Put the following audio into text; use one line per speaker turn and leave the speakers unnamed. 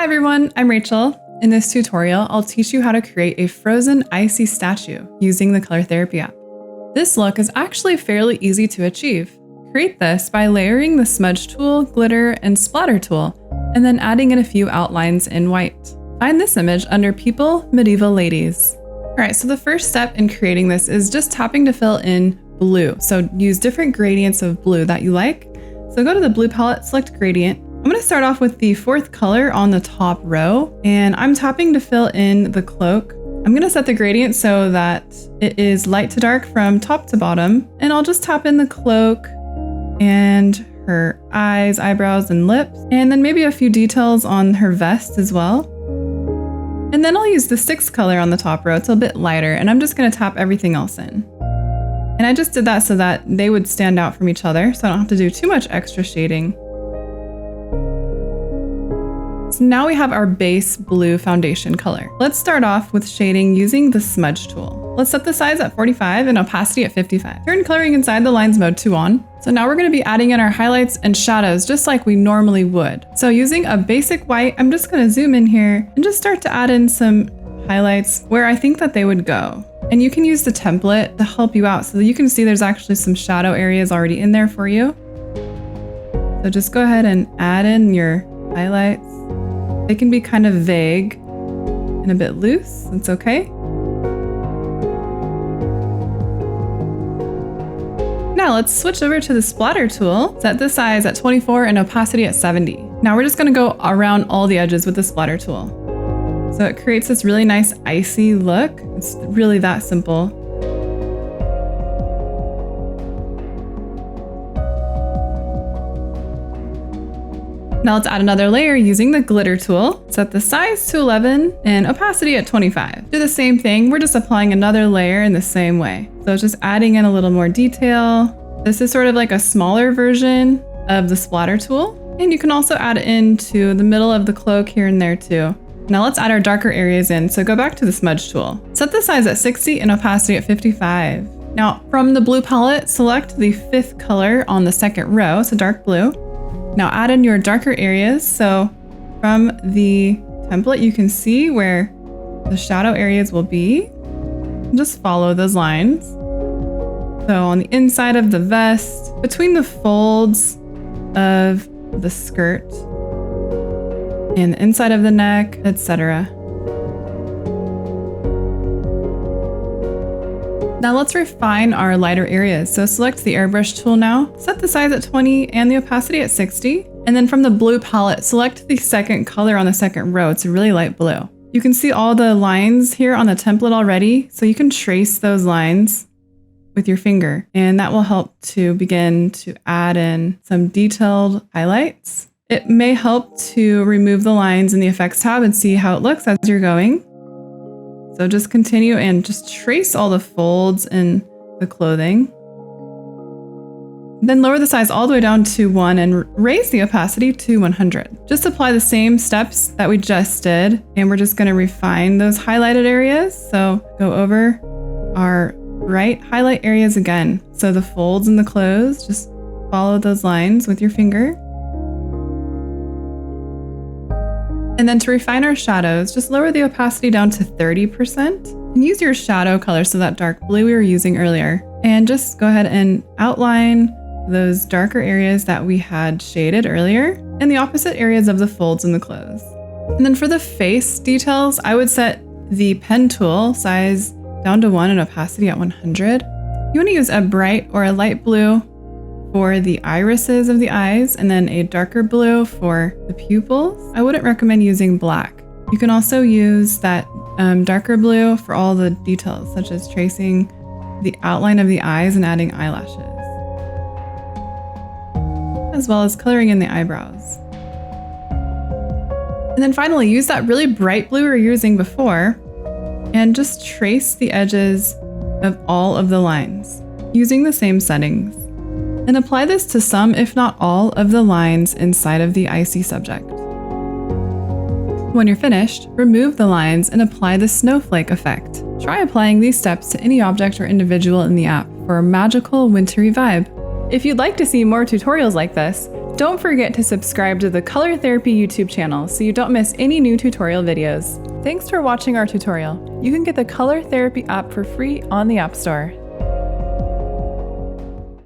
everyone, I'm Rachel. In this tutorial, I'll teach you how to create a frozen icy statue using the Color Therapy app. This look is actually fairly easy to achieve. Create this by layering the smudge tool, glitter, and splatter tool, and then adding in a few outlines in white. Find this image under People, Medieval Ladies. Alright, so the first step in creating this is just tapping to fill in blue. So use different gradients of blue that you like. So go to the blue palette, select gradient. I'm going to start off with the fourth color on the top row, and I'm tapping to fill in the cloak. I'm going to set the gradient so that it is light to dark from top to bottom, and I'll just tap in the cloak and her eyes, eyebrows, and lips, and then maybe a few details on her vest as well. And then I'll use the sixth color on the top row. It's a bit lighter, and I'm just going to tap everything else in. And I just did that so that they would stand out from each other, so I don't have to do too much extra shading. So now we have our base blue foundation color. Let's start off with shading using the smudge tool. Let's set the size at 45 and opacity at 55. Turn coloring inside the lines mode 2 on. So now we're going to be adding in our highlights and shadows just like we normally would. So using a basic white, I'm just going to zoom in here and just start to add in some highlights where I think that they would go. And you can use the template to help you out so that you can see there's actually some shadow areas already in there for you. So just go ahead and add in your highlights. They can be kind of vague and a bit loose. It's okay. Now let's switch over to the splatter tool. Set the size at 24 and opacity at 70. Now we're just going to go around all the edges with the splatter tool. So it creates this really nice icy look. It's really that simple. Now let's add another layer using the glitter tool. Set the size to 11 and opacity at 25. Do the same thing, we're just applying another layer in the same way. So it's just adding in a little more detail. This is sort of like a smaller version of the splatter tool. And you can also add into the middle of the cloak here and there too. Now let's add our darker areas in. So go back to the smudge tool. Set the size at 60 and opacity at 55. Now from the blue palette, select the fifth color on the second row, so dark blue. Now add in your darker areas. So from the template, you can see where the shadow areas will be. Just follow those lines. So on the inside of the vest, between the folds of the skirt, and the inside of the neck, etc. Now let's refine our lighter areas. So select the Airbrush tool now, set the size at 20 and the opacity at 60. And then from the blue palette, select the second color on the second row. It's a really light blue. You can see all the lines here on the template already. So you can trace those lines with your finger, and that will help to begin to add in some detailed highlights. It may help to remove the lines in the effects tab and see how it looks as you're going. So just continue and just trace all the folds in the clothing. Then lower the size all the way down to 1 and raise the opacity to 100. Just apply the same steps that we just did, and we're just going to refine those highlighted areas. So go over our bright highlight areas again. So the folds in the clothes, just follow those lines with your finger. And then to refine our shadows, just lower the opacity down to 30% and use your shadow color, so that dark blue we were using earlier. And just go ahead and outline those darker areas that we had shaded earlier and the opposite areas of the folds in the clothes. And then for the face details, I would set the pen tool size down to 1 and opacity at 100. You want to use a bright or a light blue for the irises of the eyes, and then a darker blue for the pupils. I wouldn't recommend using black. You can also use that darker blue for all the details, such as tracing the outline of the eyes and adding eyelashes, as well as coloring in the eyebrows. And then finally, use that really bright blue we were using before and just trace the edges of all of the lines using the same settings. And apply this to some, if not all, of the lines inside of the icy subject. When you're finished, remove the lines and apply the snowflake effect. Try applying these steps to any object or individual in the app for a magical, wintry vibe. If you'd like to see more tutorials like this, Don't forget to subscribe to the Color Therapy YouTube channel so you don't miss any new tutorial videos. Thanks for watching our tutorial. You can get the Color Therapy app for free on the App Store.